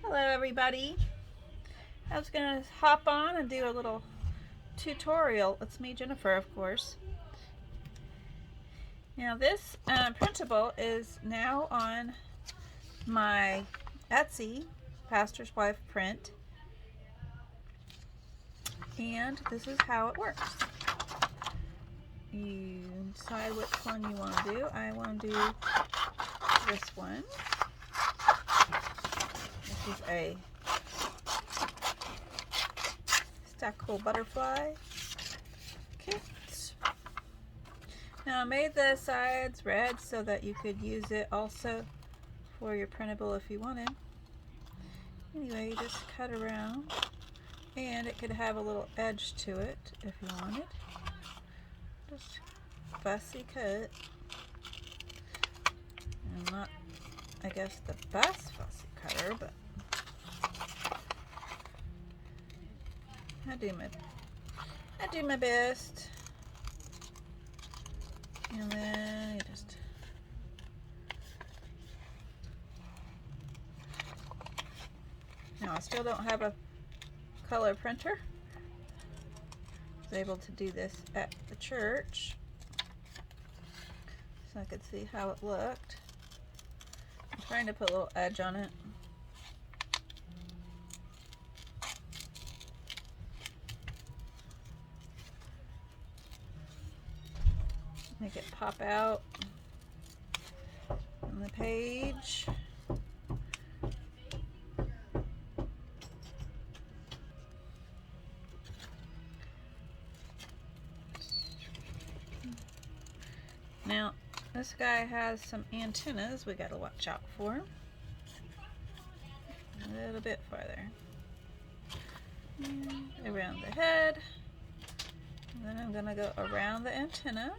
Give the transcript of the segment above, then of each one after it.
Hello everybody. I was going to hop on and do a little tutorial. It's me, Jennifer, of course. Now this printable is now on my Etsy, Pastor's Wife Print. And this is how it works. You decide which one you want to do. I want to do this one. This is a stackable butterfly kit. Now I made the sides red so that you could use it also for your printable if you wanted. Anyway, you just cut around, and it could have a little edge to it if you wanted. Just fussy cut. I'm not, I guess, the best fussy cutter, but I do my best. And then you just now I still don't have a color printer. I was able to do this at the church so I could see how it looked. I'm trying to put a little edge on it. Make it pop out on the page. Now, this guy has some antennas we gotta watch out for. A little bit farther. And around the head. And then I'm gonna go around the antenna.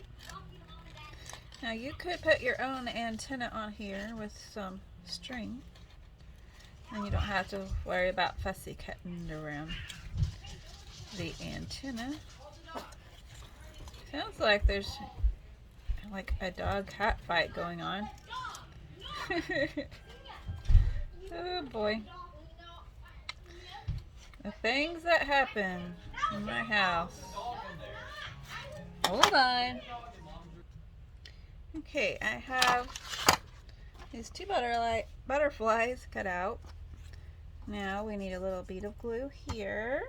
Now you could put your own antenna on here with some string, and you don't have to worry about fussy cutting around the antenna. Sounds like there's like a dog-cat fight going on. Oh boy. The things that happen in my house. Hold on. Okay, I have these two butterflies cut out. Now we need a little bead of glue here.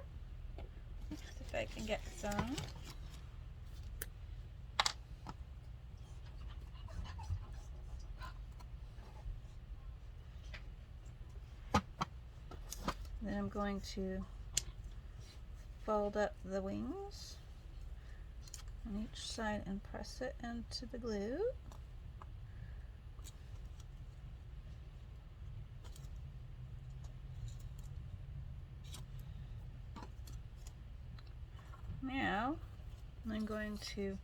Let's see if I can get some. Then I'm going to fold up the wings on each side and press it into the glue. Now I'm going to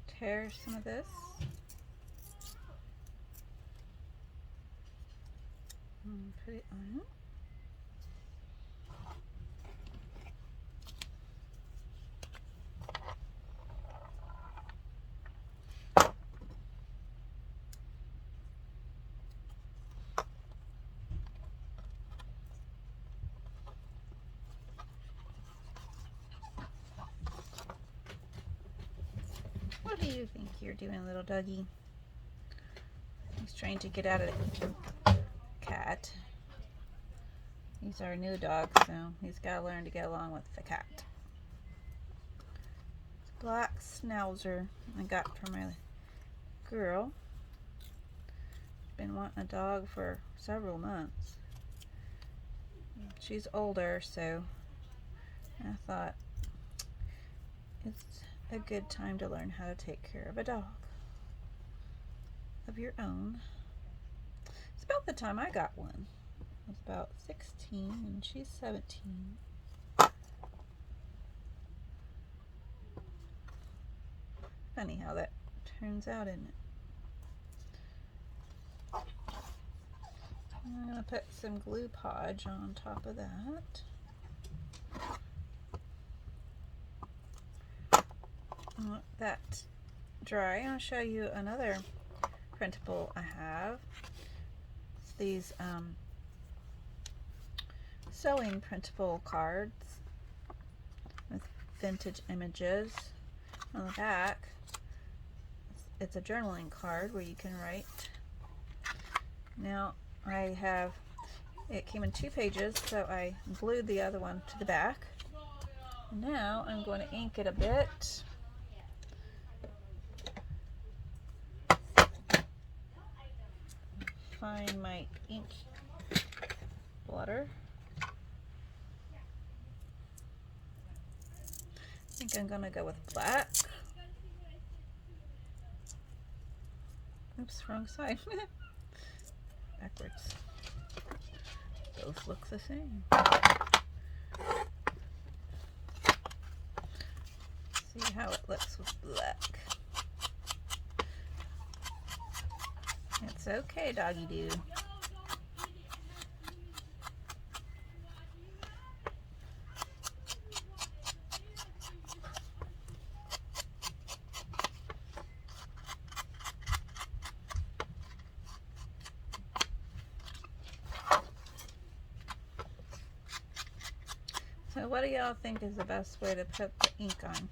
tear some of this and put it on. What do you think you're doing, little doggy? He's trying to get out of the cat. He's our new dog, so he's got to learn to get along with the cat. It's a black schnauzer I got for my girl. Been wanting a dog for several months. She's older, so I thought it's a good time to learn how to take care of a dog of your own. It's about the time I got one. I was about 16 and she's 17. Funny how that turns out, isn't it? I'm going to put some glue podge on top of that. Let that dry. I'll show you another printable I have. It's these sewing printable cards with vintage images. On the back, it's a journaling card where you can write. Now it came in 2 pages, so I glued the other one to the back. Now I'm going to ink it a bit. Find my ink blotter. I think I'm going to go with black. Oops, wrong side. Backwards. Both look the same. See how it looks with black. It's okay, doggy doo. So what do y'all think is the best way to put the ink on?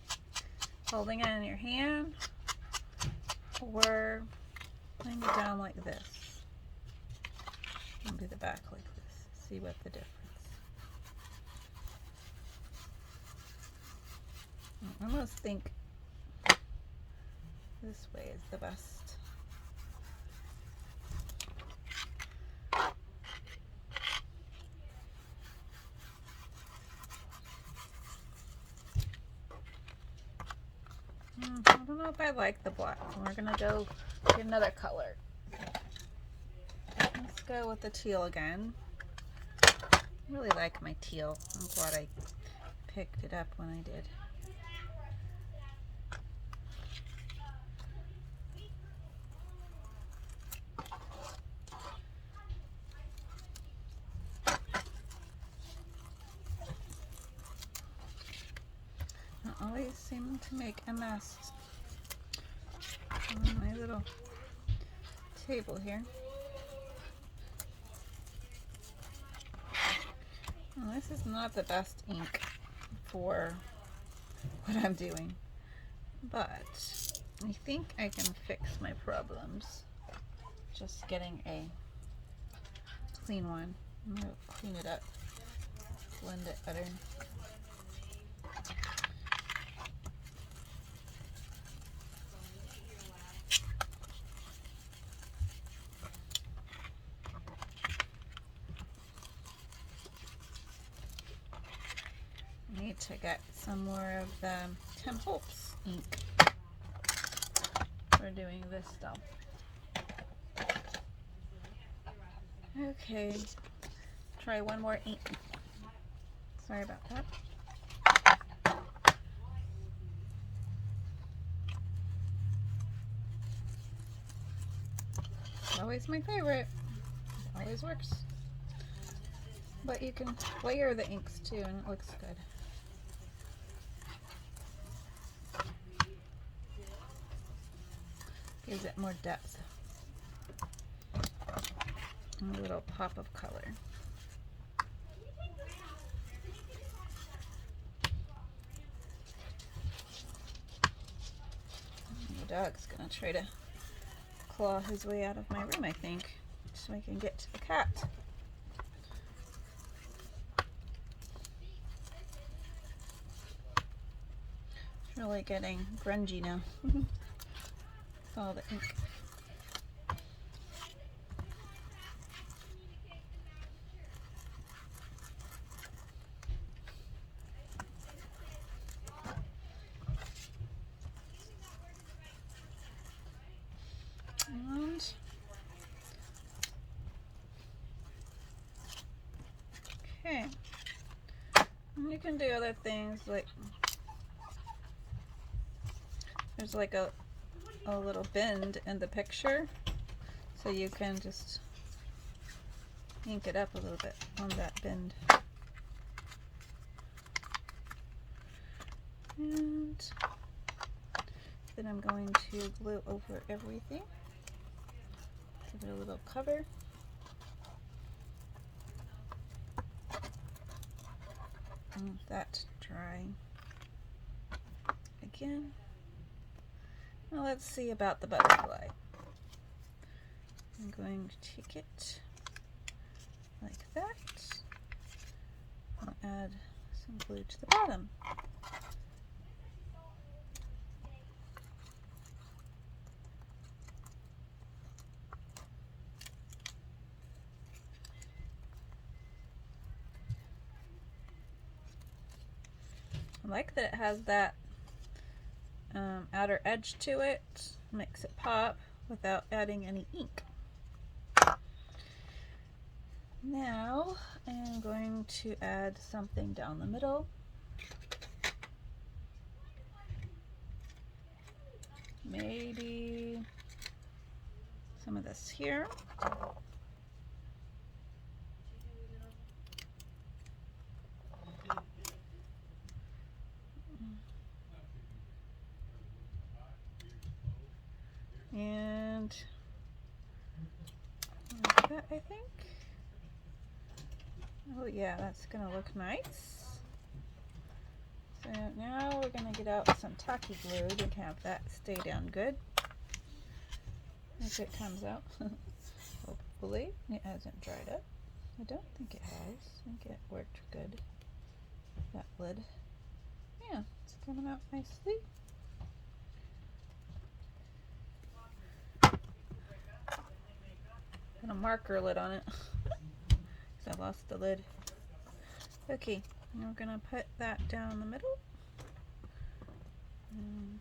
Holding it in your hand or laying it down like this? And do the back like this. See what the difference. I almost think this way is the best. I don't know if I like the black. We're gonna go get another color. Let's go with the teal again. I really like my teal. I'm glad I picked it up when I did. I always seem to make a mess on my little table here. Well, this is not the best ink for what I'm doing, but I think I can fix my problems just getting a clean one. I'm going to clean it up, blend it better. Need to get some more of the pintables ink for doing this stuff. Okay, try one more ink. Sorry about that. Always my favorite. Always works. But you can layer the inks too, and it looks good. Gives it more depth. And a little pop of color. The dog's gonna try to claw his way out of my room, I think, so I can get to the cat. It's really getting grungy now. All the ink. And okay, and you can do other things like there's like a little bend in the picture, so you can just ink it up a little bit on that bend. And then I'm going to glue over everything. Give it a little cover. that dry again. Now let's see about the butterfly. I'm going to take it like that. I'll add some glue to the bottom. I like that it has that outer edge to it, makes it pop without adding any ink. Now I'm going to add something down the middle. Maybe some of this here. And like that, I think. Oh yeah, that's gonna look nice. So now we're gonna get out some tacky glue to have that stay down good. If it comes out. Hopefully it hasn't dried up. I don't think it has. I think it worked good. That lid. Yeah, it's coming out nicely. Got a marker lid on it because I lost the lid. Okay, now we're gonna put that down the middle, and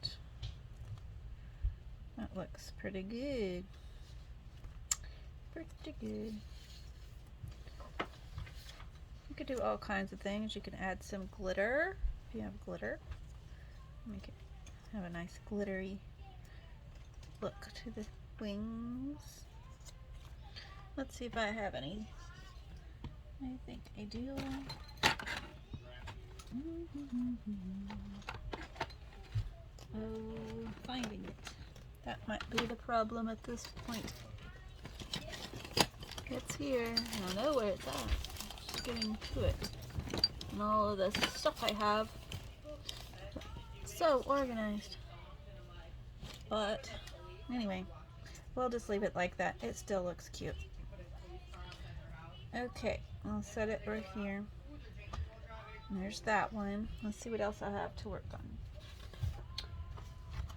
that looks pretty good. Pretty good. You could do all kinds of things. You can add some glitter if you have glitter. Make it have a nice glittery look to the wings. Let's see if I have any. I think I do. Oh, finding it. That might be the problem at this point. It's here. I don't know where it's at. Just getting to it. And all of the stuff I have. So organized. But anyway, we'll just leave it like that. It still looks cute. Okay, I'll set it right here. And there's that one. Let's see what else I have to work on.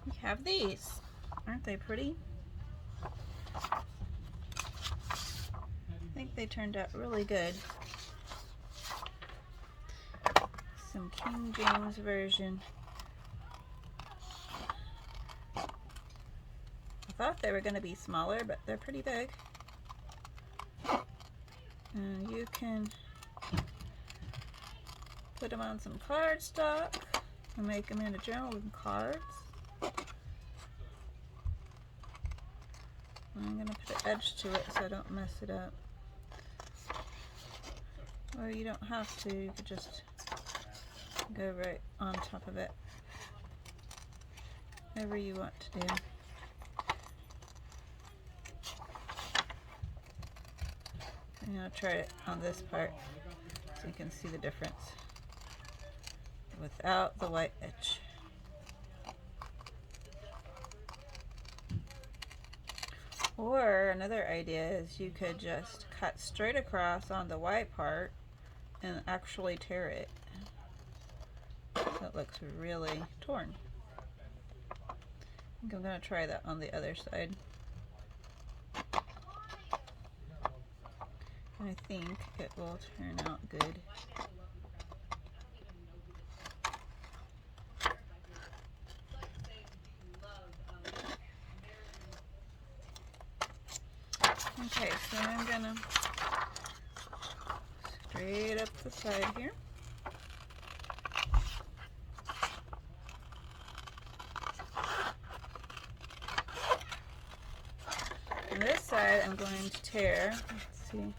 We have these. Aren't they pretty? I think they turned out really good. Some King James Version. I thought they were going to be smaller, but they're pretty big. And you can put them on some cardstock and make them into journaling cards. I'm going to put an edge to it so I don't mess it up. Or you don't have to, you could just go right on top of it. Whatever you want to do. I'm going to try it on this part so you can see the difference without the white edge. Or another idea is you could just cut straight across on the white part and actually tear it. So it looks really torn. I think I'm going to try that on the other side. And I think it will turn out good. Okay, so I'm gonna straight up the side here. On this side, I'm going to tear. Let's see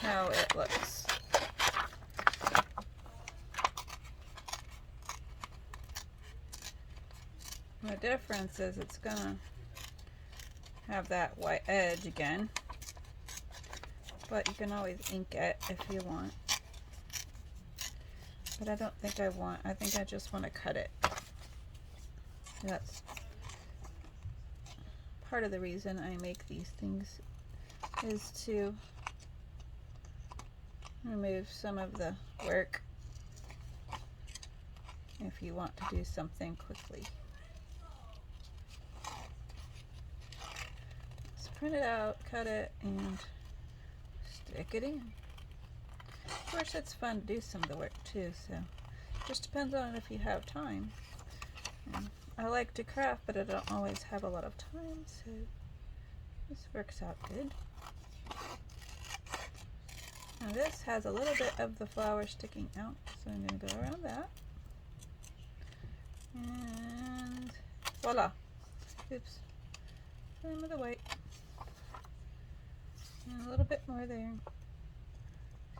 how it looks. The difference is it's gonna have that white edge again, but you can always ink it if you want. but I don't think I think I just want to cut it. That's part of the reason I make these things, is to remove some of the work if you want to do something quickly. Just print it out, cut it, and stick it in. Of course, it's fun to do some of the work too, so just depends on if you have time. And I like to craft, but I don't always have a lot of time, so this works out good. Now this has a little bit of the flower sticking out, so I'm going to go around that. And voila! Oops. Some of the white. And a little bit more there.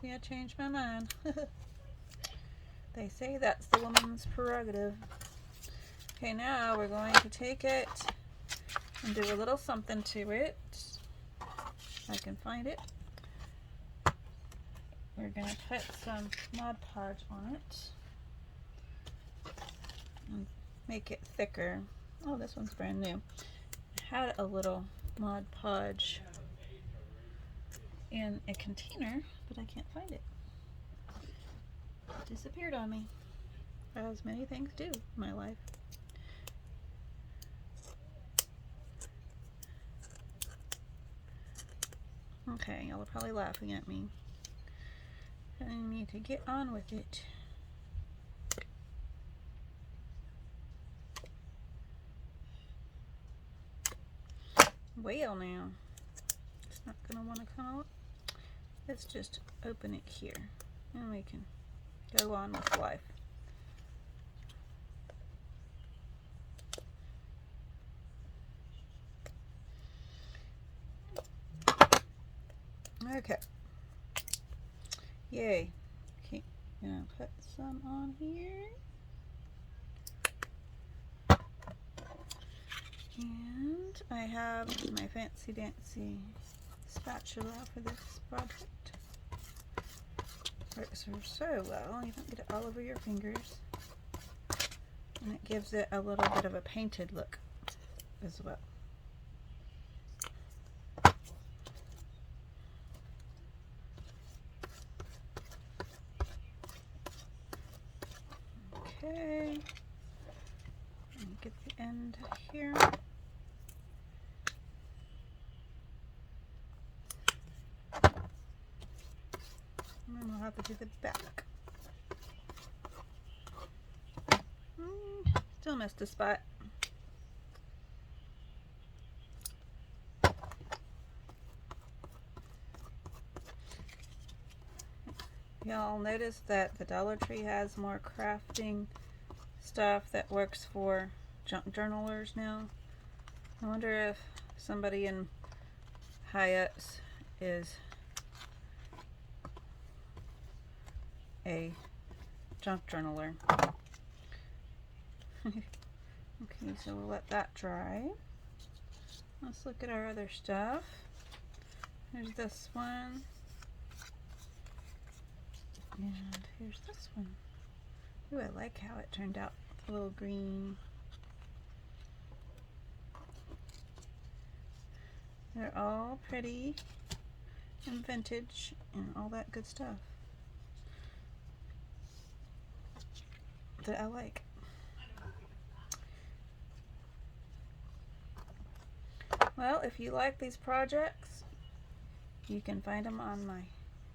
See, I changed my mind. They say that's the woman's prerogative. Okay, now we're going to take it and do a little something to it. If I can find it. We're going to put some Mod Podge on it and make it thicker. Oh, this one's brand new. I had a little Mod Podge in a container, but I can't find it. It disappeared on me, as many things do in my life. Okay, y'all are probably laughing at me. I need to get on with it. Well, now it's not gonna want to come out. Let's just open it here and we can go on with life. Okay. Yay. Okay, gonna put some on here. And I have my fancy dancy spatula for this project. Works so well, you don't get it all over your fingers. And it gives it a little bit of a painted look as well. Okay, and get the end here. And then we'll have to do the back. Still missed a spot. Y'all notice that the Dollar Tree has more crafting stuff that works for junk journalers now. I wonder if somebody in Hyatt's is a junk journaler. Okay, so we'll let that dry. Let's look at our other stuff. There's this one. And here's this one. Ooh, I like how it turned out with a little green. They're all pretty and vintage and all that good stuff that I like. Well, if you like these projects, you can find them on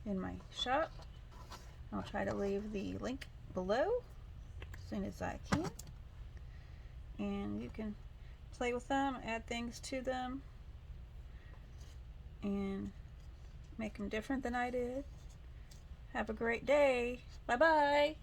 in my shop. I'll try to leave the link below as soon as I can. And you can play with them, add things to them, and make them different than I did. Have a great day. Bye-bye.